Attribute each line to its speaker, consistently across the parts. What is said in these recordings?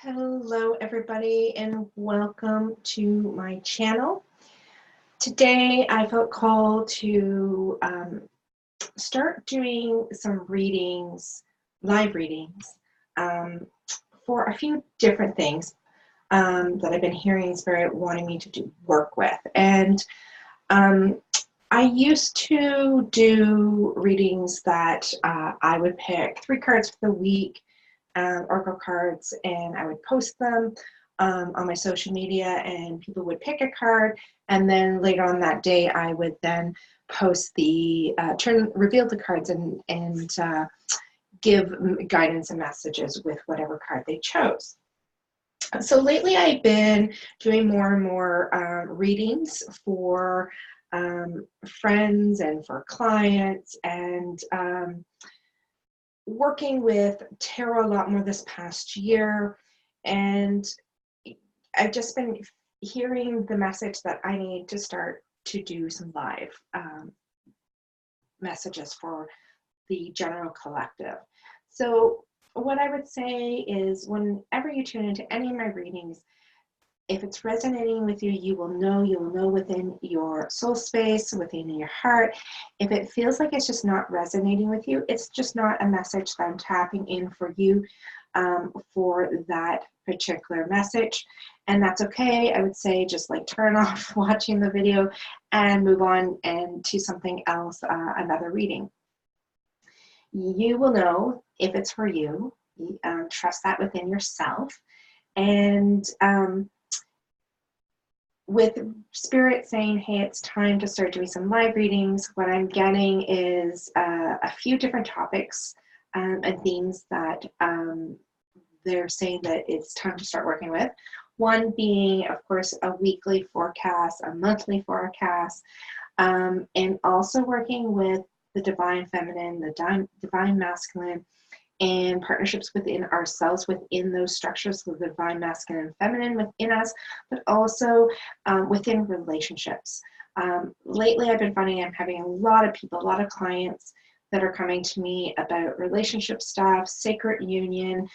Speaker 1: Hello everybody and welcome to my channel. Today I felt called to start doing some readings, live readings, for a few different things that I've been hearing Spirit wanting me to do work with. And I used to do readings that I would pick 3 cards for the week, oracle cards, and I would post them on my social media, and people would pick a card, and then later on that day I would then post the reveal the cards and give guidance and messages with whatever card they chose. So lately I've been doing more and more readings for friends and for clients, and working with tarot a lot more this past year, and I've just been hearing the message that I need to start to do some live messages for the general collective. So what I would say is, whenever you tune into any of my readings, if it's resonating with you, you will know within your soul space, within your heart. If it feels like it's just not resonating with you, it's just not a message that I'm tapping in for you for that particular message. And that's okay. I would say just like turn off watching the video and move on and to something else, another reading. You will know if it's for you. Trust that within yourself. And with Spirit saying, hey, it's time to start doing some live readings, what I'm getting is a few different topics and themes that they're saying that it's time to start working with. One being, of course, a weekly forecast, a monthly forecast, and also working with the divine feminine, the divine masculine, and partnerships within ourselves, within those structures, the divine masculine and feminine within us, but also within relationships. Lately, I've been finding I'm having a lot of people, a lot of clients that are coming to me about relationship stuff, sacred union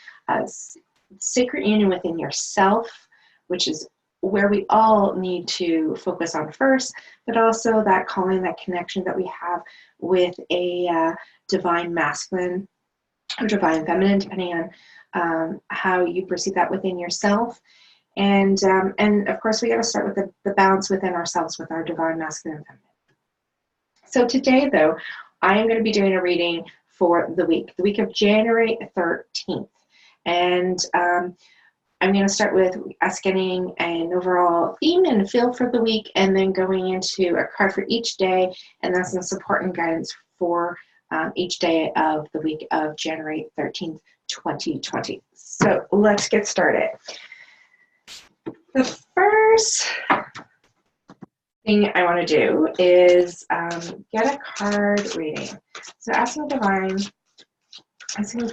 Speaker 1: within yourself, which is where we all need to focus on first, but also that calling, that connection that we have with a divine masculine or divine feminine, depending on how you perceive that within yourself. And of course, we got to start with the balance within ourselves with our divine masculine and feminine. So today, though, I am going to be doing a reading for the week of January 13th. And I'm going to start with us getting an overall theme and feel for the week, and then going into a card for each day, and that's some support and guidance for each day of the week of January 13th, 2020. So let's get started. The first thing I want to do is get a card reading. So asking divine, asking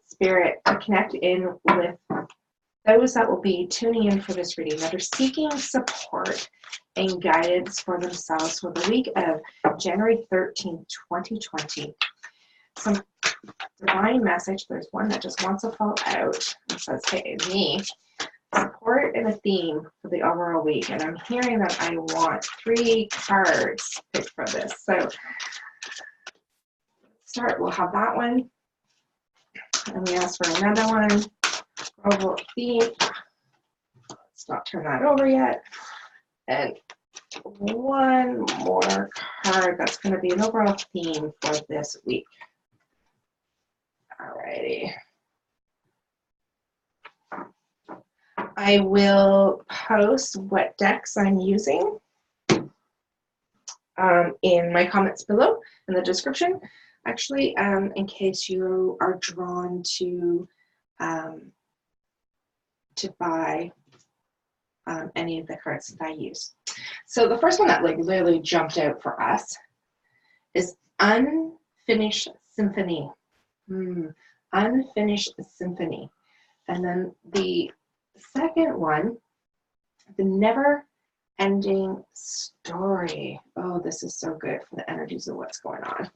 Speaker 1: Spirit to connect in with those that will be tuning in for this reading, that are seeking support and guidance for themselves for the week of January 13th, 2020. Some divine message. There's one that just wants to fall out. It says, hey, me, support and a theme for the overall week. And I'm hearing that I want 3 cards picked for this. So start, we'll have that one. And we ask for another one. Overall theme. Let's not turn that over yet. And one more card that's going to be an overall theme for this week. Alrighty. I will post what decks I'm using in my comments below in the description. Actually, in case you are drawn to buy any of the cards that I use. So the first one that like literally jumped out for us is Unfinished Symphony. Unfinished Symphony. And then the second one, The Never Ending Story. Oh, this is so good for the energies of what's going on.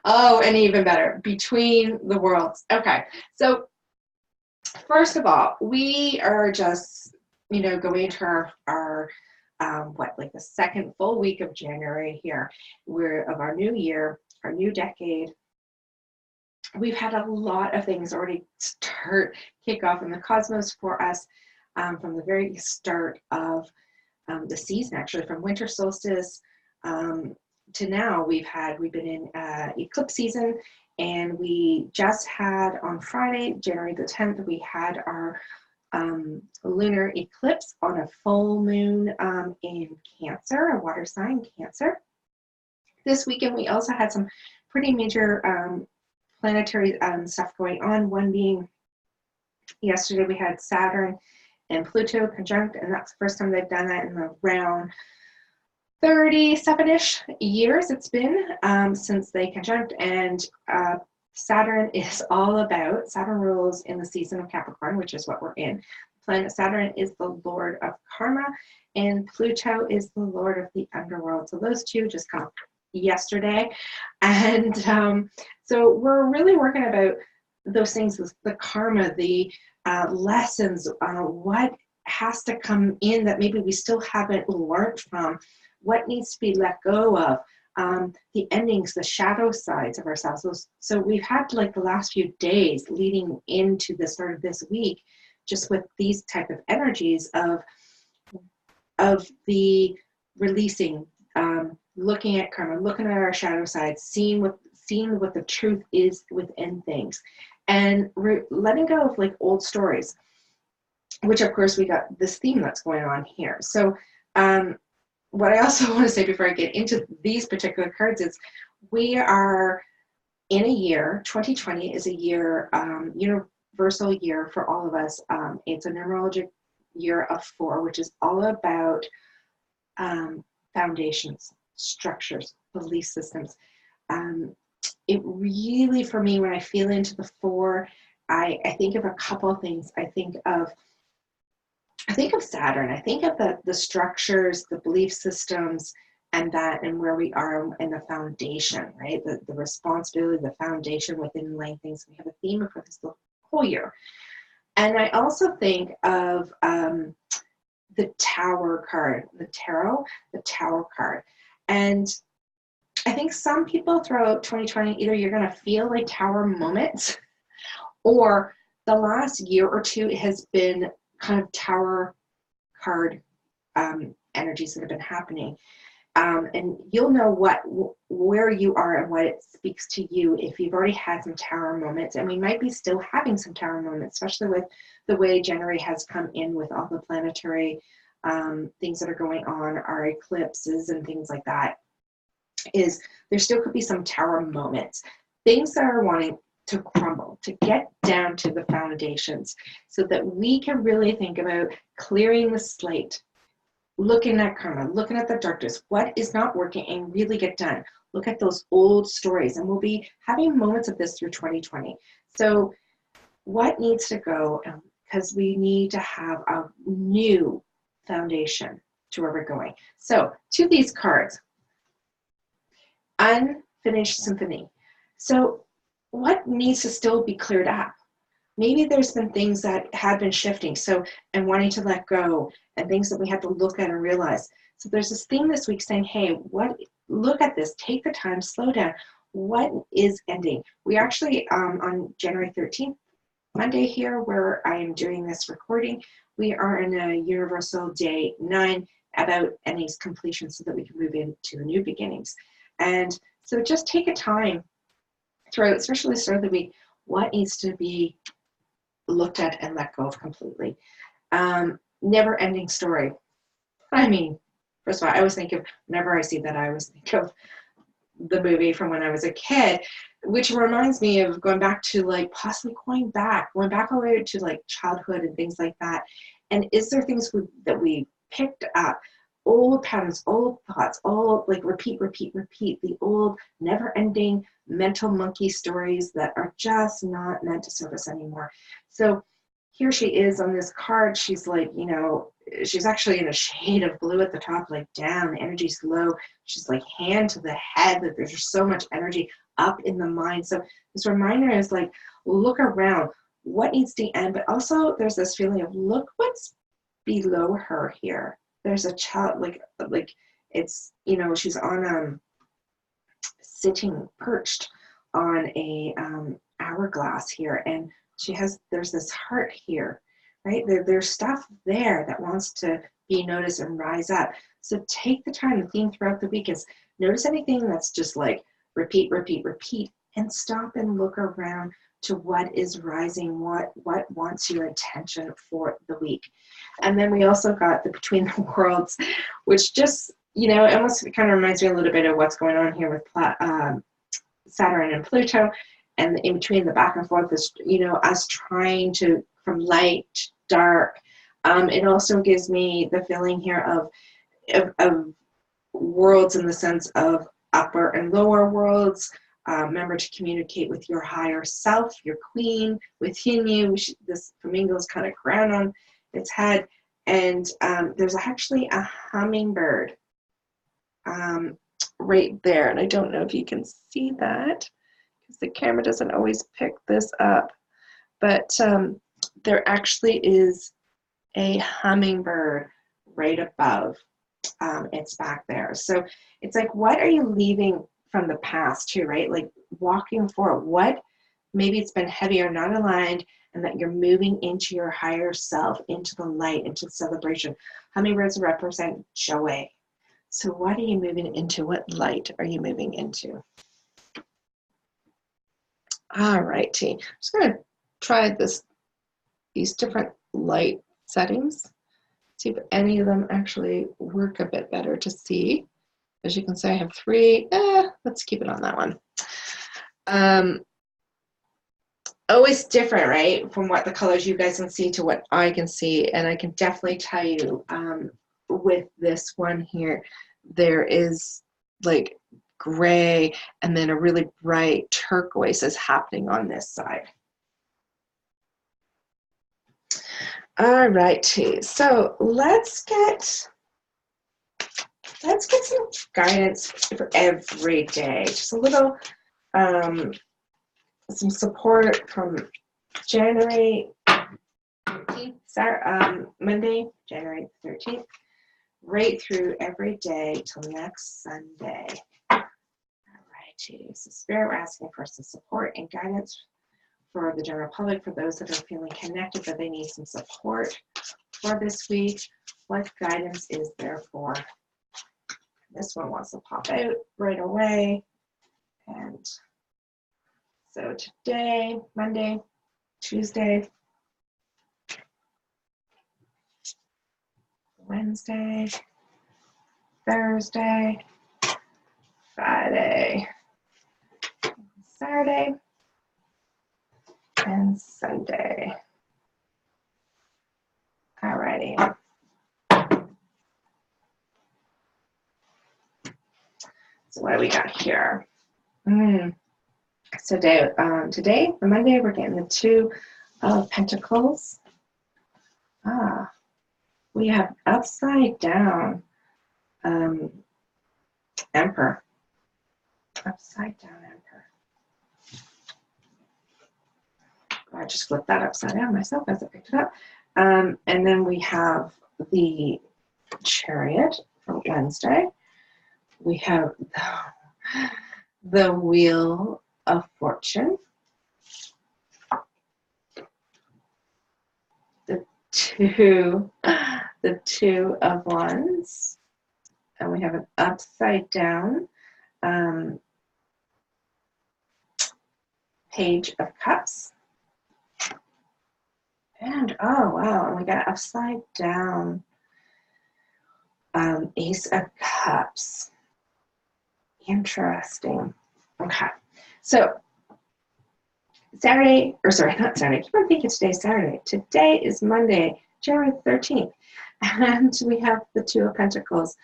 Speaker 1: Oh, and even better, Between the Worlds. Okay, so First of all, we are just, going into our like the second full week of January here. Of our new year, our new decade. We've had a lot of things already kick off in the cosmos for us from the very start of the season, actually, from winter solstice to now. We've been in eclipse season, and we just had on Friday, January the 10th, we had our lunar eclipse on a full moon in Cancer, a water sign, Cancer. This weekend, we also had some pretty major planetary stuff going on. One being yesterday, we had Saturn and Pluto conjunct, and that's the first time they've done that in around 37-ish years it's been since they conjunct. And Saturn rules in the season of Capricorn, which is what we're in. Planet Saturn is the lord of karma, and Pluto is the lord of the underworld. So those two just come yesterday. And so we're really working about those things, the karma, the lessons, what has to come in that maybe we still haven't learned from, what needs to be let go of, the endings, the shadow sides of ourselves. So we've had like the last few days leading into the start of this week, just with these type of energies of the releasing, looking at karma, looking at our shadow sides, seeing what the truth is within things, and letting go of like old stories, which of course we got this theme that's going on here. So what I also want to say before I get into these particular cards is we are in a year, 2020 is a year, universal year for all of us. It's a numerologic year of 4, which is all about foundations, structures, belief systems. It really, for me, when I feel into the 4, I think of a couple of things. I think of Saturn. I think of the structures, the belief systems, and where we are in the foundation, right? The responsibility, the foundation within laying things. We have a theme for this the whole year. And I also think of the Tower card, the tarot, the Tower card. And I think some people throughout 2020, either you're going to feel like Tower moments, or the last year or two has been kind of Tower card energies that have been happening. And you'll know where you are and what it speaks to you if you've already had some Tower moments. And we might be still having some Tower moments, especially with the way January has come in with all the planetary things that are going on, our eclipses and things like that. Is there still could be some Tower moments, things that are wanting to crumble, to get down to the foundations, so that we can really think about clearing the slate, looking at karma, looking at the darkness, what is not working, and really get done. Look at those old stories, and we'll be having moments of this through 2020. So what needs to go? Because we need to have a new foundation to where we're going. So to these cards, Unfinished Symphony. So what needs to still be cleared up? Maybe there's been things that have been shifting, and wanting to let go, and things that we have to look at and realize. So there's this theme this week saying, hey, look at this, take the time, slow down. What is ending? We actually, on January 13th, Monday here, where I am doing this recording, we are in a universal day 9 about endings completion, so that we can move into the new beginnings. And so just take a time throughout, especially the start of the week, what needs to be looked at and let go of completely. Never-ending story. I mean, first of all, I always think of, whenever I see that, I always think of the movie from when I was a kid, which reminds me of going back to like possibly going back all the way to like childhood and things like that. And is there things that we picked up, old patterns, old thoughts, all like repeat, the old never-ending mental monkey stories that are just not meant to serve us anymore. So here she is on this card. She's like, she's actually in a shade of blue at the top, like down, the energy's low. She's like hand to the head, that there's just so much energy up in the mind. So this reminder is like, look around, what needs to end, but also there's this feeling of look what's below her here. There's a child, like it's, you know, she's on sitting perched on a hourglass here, and there's this heart here, right? There's stuff there that wants to be noticed and rise up. So take the time. The theme throughout the week is notice anything that's just like repeat, repeat, repeat, and stop and look around to what is rising, what wants your attention for the week. And then we also got the Between the Worlds, which just, you know, it almost kind of reminds me a little bit of what's going on here with Saturn and Pluto, and in between the back and forth is, you know, us trying to, from light to dark. It also gives me the feeling here of worlds in the sense of upper and lower worlds. Remember to communicate with your higher self, your queen within you. This flamingo is kind of crowned on its head, and there's actually a hummingbird right there, and I don't know if you can see that because the camera doesn't always pick this up, but there actually is a hummingbird right above its back there. So it's like, what are you leaving from the past too, right? Like walking forward, what maybe it's been heavy or not aligned, and that you're moving into your higher self, into the light, into the celebration. Hummingbirds represent joy. So what are you moving into? What light are you moving into? All righty. I'm just going to try these different light settings. See if any of them actually work a bit better to see. As you can see, I have 3. Let's keep it on that one. Always different, right? From what the colors you guys can see to what I can see. And I can definitely tell you with this one here, there is like gray and then a really bright turquoise is happening on this side. All righty, so let's get some guidance for every day. Just a little, some support from January 13th, Monday, January 13th, right through every day till next Sunday. All righty, so Spirit, we're asking for some support and guidance for the general public, for those that are feeling connected, but they need some support for this week. What guidance is there for? This one wants to pop out right away. And so today, Monday, Tuesday, Wednesday, Thursday, Friday, Saturday, and Sunday. Alrighty. So what do we got here? So today, for Monday, we're getting the 2 of Pentacles. We have upside down Emperor. Upside down Emperor. I just flipped that upside down myself as I picked it up. And then we have the Chariot for Wednesday. We have the Wheel of Fortune. The two of Wands. And we have an upside down Page of Cups. And oh wow, and we got upside down Ace of Cups. Interesting. Okay, so Saturday, or sorry, not Saturday. I keep on thinking today's Saturday. Today is Monday, January 13th, and we have the 2 of Pentacles.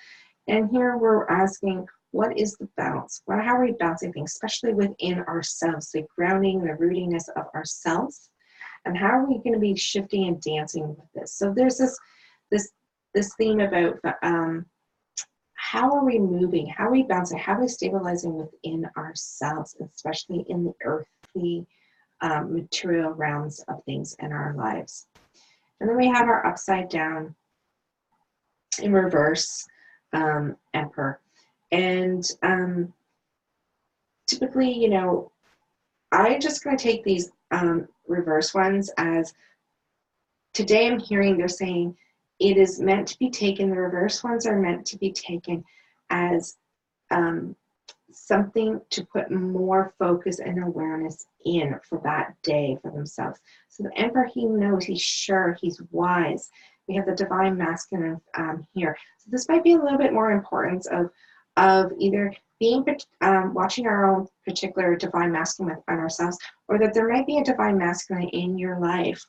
Speaker 1: And here we're asking, what is the balance? Well, how are we balancing things, especially within ourselves, the grounding, the rootiness of ourselves? And how are we going to be shifting and dancing with this? So there's this theme about how are we moving? How are we bouncing? How are we stabilizing within ourselves, especially in the earthly material realms of things in our lives. And then we have our upside down in reverse Emperor. And typically, you know, I'm just going to take these reverse ones as, today I'm hearing they're saying it is meant to be taken, the reverse ones are meant to be taken as something to put more focus and awareness in for that day for themselves. So the Emperor, he knows, he's sure, he's wise. We have the Divine Masculine here. So this might be a little bit more importance of either being watching our own particular Divine Masculine on ourselves, or that there might be a Divine Masculine in your life,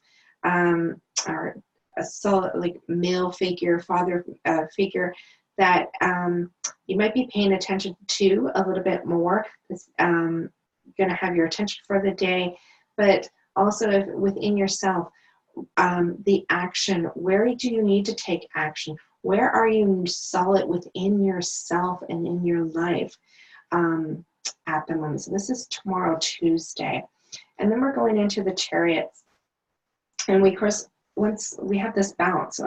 Speaker 1: or a solid, like, male figure, father figure that you might be paying attention to a little bit more. It's going to have your attention for the day, but also if within yourself, the action, where do you need to take action? Where are you solid within yourself and in your life at the moment? So this is tomorrow, Tuesday. And then we're going into the Chariots. And we, of course, once we have this bounce,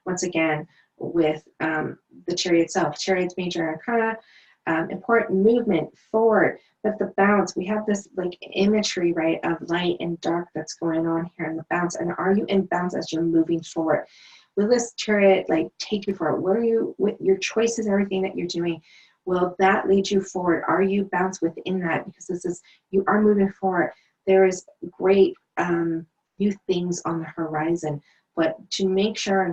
Speaker 1: once again, with the Chariot itself. Chariot's major arcana, important movement forward, but the bounce, we have this like imagery, right, of light and dark that's going on here in the bounce. And are you in bounce as you're moving forward? Will this Chariot like take you forward? What are you, with your choices, everything that you're doing, will that lead you forward? Are you bounced within that? Because this is, you are moving forward. There is great new things on the horizon, but to make sure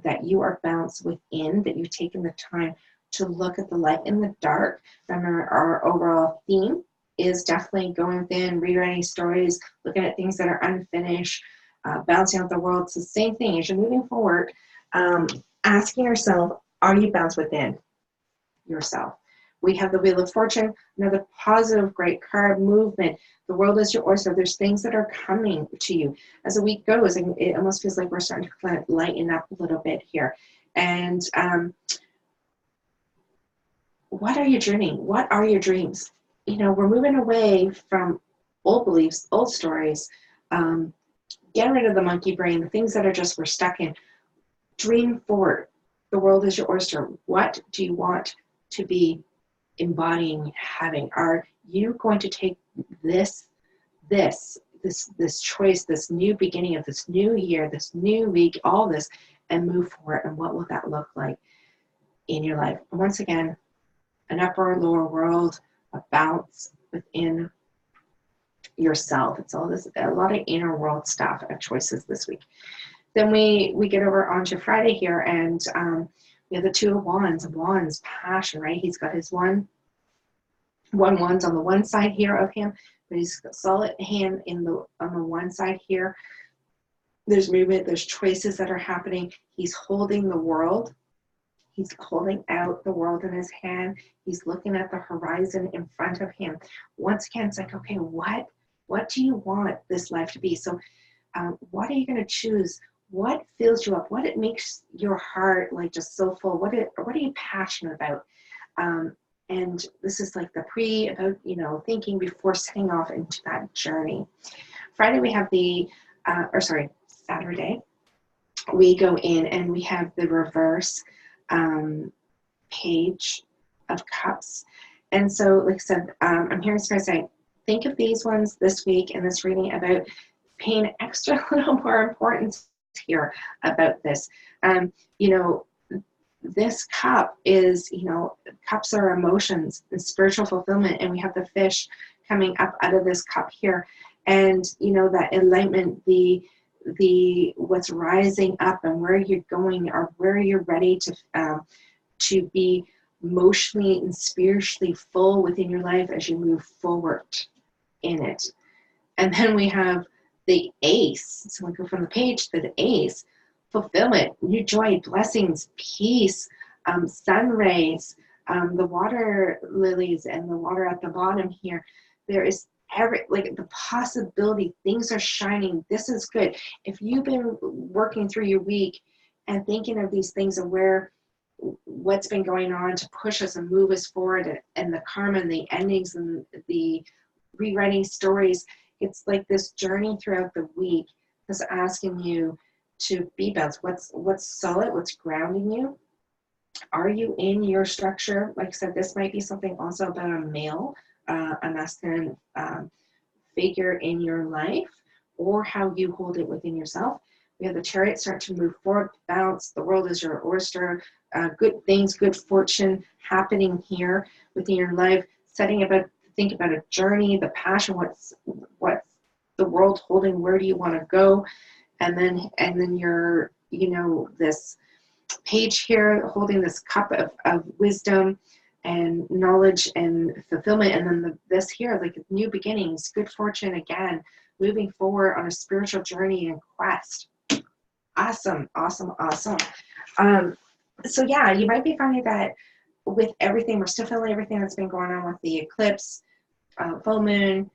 Speaker 1: that you are balanced within, that you've taken the time to look at the light in the dark. Remember, our overall theme is definitely going within, rewriting stories, looking at things that are unfinished, balancing out the world. It's the same thing as you're moving forward, asking yourself, are you balanced within yourself? We have the Wheel of Fortune, another positive, great card, movement. The world is your oyster. There's things that are coming to you. As the week goes, it almost feels like we're starting to lighten up a little bit here. And what are you dreaming? What are your dreams? You know, we're moving away from old beliefs, old stories. Get rid of the monkey brain, the things that are just we're stuck in. Dream forward. The world is your oyster. What do you want to be embodying, having? Are you going to take this choice, this new beginning of this new year, this new week, all this, and move forward? And what will that look like in your life? And once again, an upper, lower world, a bounce within yourself. It's all this, a lot of inner world stuff of choices this week. Then we get over onto Friday here, and we have the Two of Wands, passion, right? He's got his one wands on the one side here of him, but he's got solid hand on the one side here. There's movement, there's choices that are happening. He's holding the world. He's holding out the world in his hand. He's looking at the horizon in front of him. Once again, it's like, okay, what do you want this life to be? So what are you going to choose? What fills you up? What it makes your heart like just so full? What are you passionate about? And this is like the about, you know, thinking before setting off into that journey. Friday, we have Saturday, we go in and we have the reverse Page of Cups. And so, like I said, I'm hearing Spirit say, think of these ones this week in this reading about paying extra little more importance here about this. You know, this cup is, you know, cups are emotions and spiritual fulfillment, and we have the fish coming up out of this cup here, and you know, that enlightenment, the what's rising up and where you're going, or where you're ready to be emotionally and spiritually full within your life as you move forward in it. And then we have the Ace. So we go from the Page to the Ace. Fulfillment, new joy, blessings, peace, sun rays, the water lilies and the water at the bottom here. There is the possibility, things are shining. This is good. If you've been working through your week and thinking of these things and what's been going on to push us and move us forward, and the karma and the endings and the rewriting stories, It's like this journey throughout the week that's asking you to be balanced. What's solid, what's grounding you? Are you in your structure? Like I said, this might be something also about a male, a masculine figure in your life, or how you hold it within yourself. We have the Chariot start to move forward, bounce. The world is your oyster. Good things, good fortune happening here within your life. Think about a journey, the passion. What's the world holding? Where do you want to go? And then you're, this page here holding this cup of wisdom and knowledge and fulfillment, and then this here, like new beginnings, good fortune again, moving forward on a spiritual journey and quest. Awesome. So yeah, you might be finding that with everything, we're still feeling everything that's been going on with the eclipse, full moon,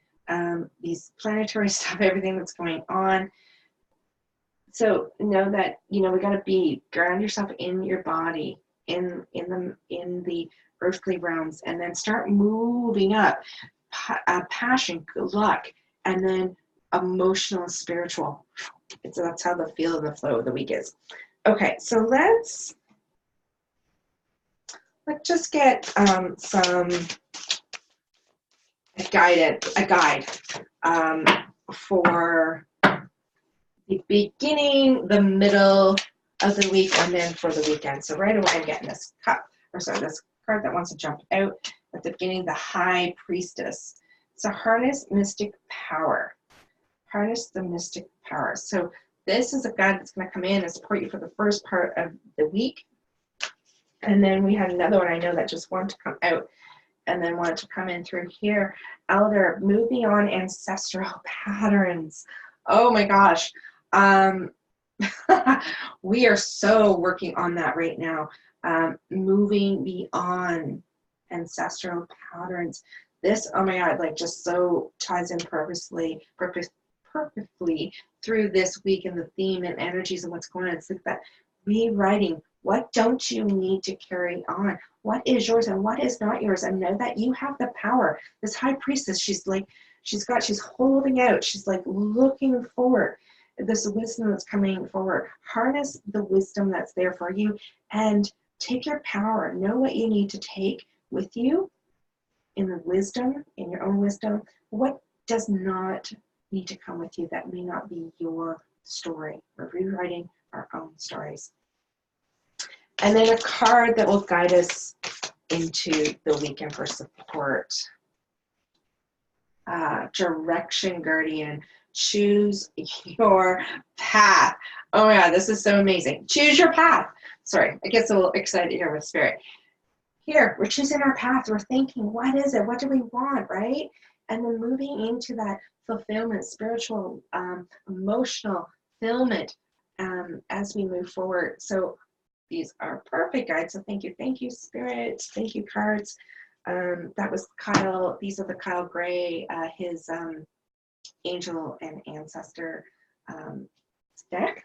Speaker 1: these planetary stuff, everything that's going on. So know that, we got to ground yourself in your body, in the earthly realms, and then start moving up, passion, good luck, and then emotional and spiritual. That's how the feel of the flow of the week is. Okay, so let's just get some a guide for the beginning, the middle of the week, and then for the weekend. So right away, I'm getting this this card that wants to jump out at the beginning, the High Priestess. So harness mystic power. Harness the mystic power. So this is a guide that's going to come in and support you for the first part of the week. And then we had another one I know that just wanted to come out and then wanted to come in through here. Elder, move beyond ancestral patterns. Oh my gosh. We are so working on that right now. Moving beyond ancestral patterns. This, oh my God, like just so ties in perfectly through this week and the theme and energies and what's going on. It's like that rewriting. What don't you need to carry on? What is yours and what is not yours? And know that you have the power. This High Priestess, she's holding out. She's like looking forward. This wisdom that's coming forward. Harness the wisdom that's there for you and take your power. Know what you need to take with you in the wisdom, in your own wisdom. What does not need to come with you that may not be your story. We're rewriting our own stories. And then a card that will guide us into the weekend for support. Direction Guardian. Choose your path. Oh my God, this is so amazing. Choose your path. Sorry, I get a little excited here with Spirit. Here, we're choosing our path. We're thinking, what is it? What do we want, right? And then moving into that fulfillment, spiritual, emotional fulfillment as we move forward. So these are perfect guides. So thank you, Spirit. Thank you, cards. That was Kyle. These are the Kyle Gray, his angel and ancestor deck.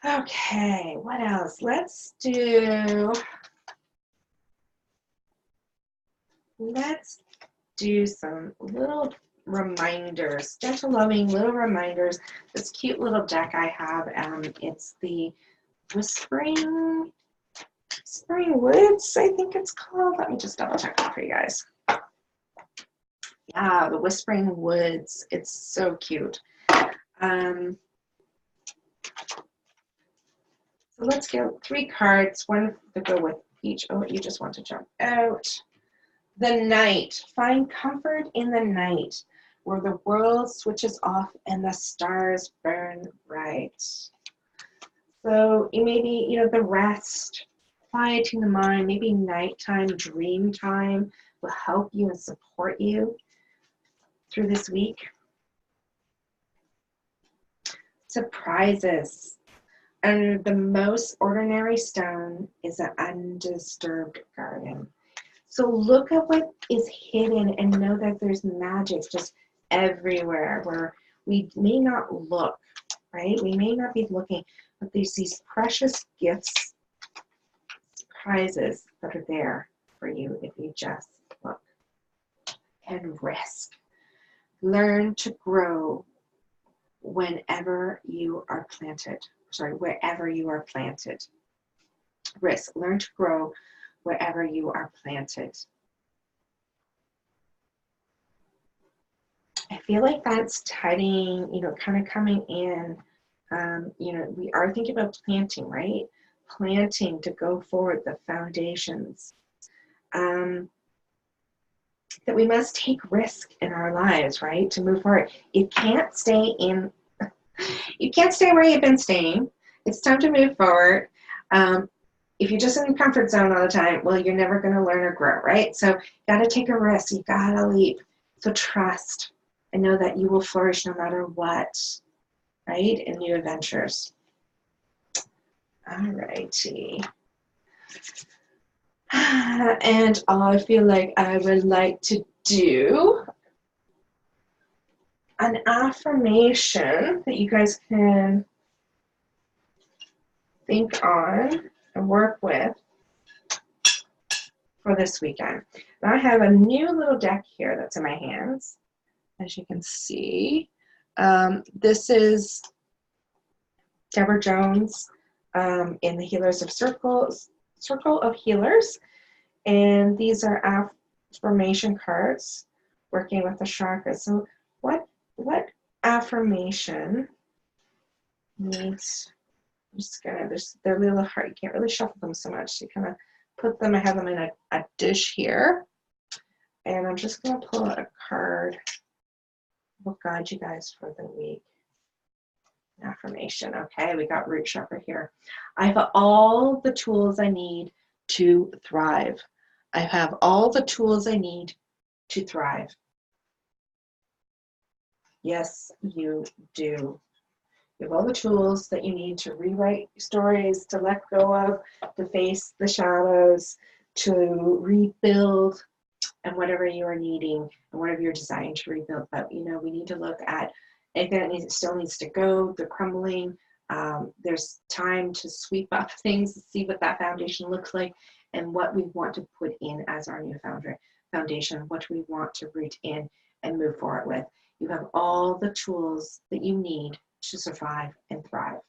Speaker 1: Okay, what else? Let's do some little reminders, gentle, loving little reminders. This cute little deck I have, it's the Whispering Woods, I think it's called. Let me just double check that for you guys. Yeah, the Whispering Woods. It's so cute. So let's get 3 cards, one to go with each. Oh, you just want to jump out. The night. Find comfort in the night, where the world switches off and the stars burn bright. So it may be, the rest, quieting the mind, maybe nighttime, dream time will help you and support you through this week. Surprises. And the most ordinary stone is an undisturbed garden. So look at what is hidden and know that there's magic just everywhere where we may not look, right? We may not be looking, but there's these precious gifts, surprises that are there for you if you just look. and risk. Learn to grow whenever you are planted. Sorry, wherever you are planted. Risk. Learn to grow wherever you are planted. I feel like that's tidying, kind of coming in. We are thinking about planting, right? Planting to go forward, the foundations. That we must take risk in our lives, right? To move forward. You can't stay where you've been staying. It's time to move forward. If you're just in the comfort zone all the time, well, you're never going to learn or grow, right? So you got to take a risk. You got to leap. So trust and know that you will flourish no matter what, right? In new adventures. All righty. And I feel like I would like to do an affirmation that you guys can think on and work with for this weekend. Now I have a new little deck here that's in my hands, as you can see. This is Debra Jones in the Healers of Circle of Healers, and these are affirmation cards working with the chakras. So what affirmation needs? I'm just gonna, they're a little hard. You can't really shuffle them so much. So you kind of put them. I have them in a dish here, and I'm just gonna pull out a card. Will guide you guys for the week. Affirmation. Okay, we got root chakra here. I have all the tools I need to thrive. I have all the tools I need to thrive. Yes, you do. You have all the tools that you need to rewrite stories, to let go of, to face the shadows, to rebuild, and whatever you are needing and whatever you're desiring to rebuild. But we need to look at anything that still needs to go, the crumbling. There's time to sweep up things, see what that foundation looks like, and what we want to put in as our new foundation, what we want to root in and move forward with. You have all the tools that you need to survive and thrive.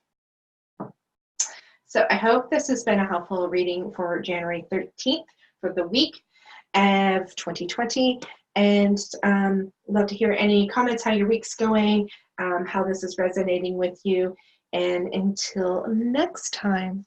Speaker 1: So I hope this has been a helpful reading for January 13th for the week of 2020. And love to hear any comments, how your week's going, how this is resonating with you. And until next time.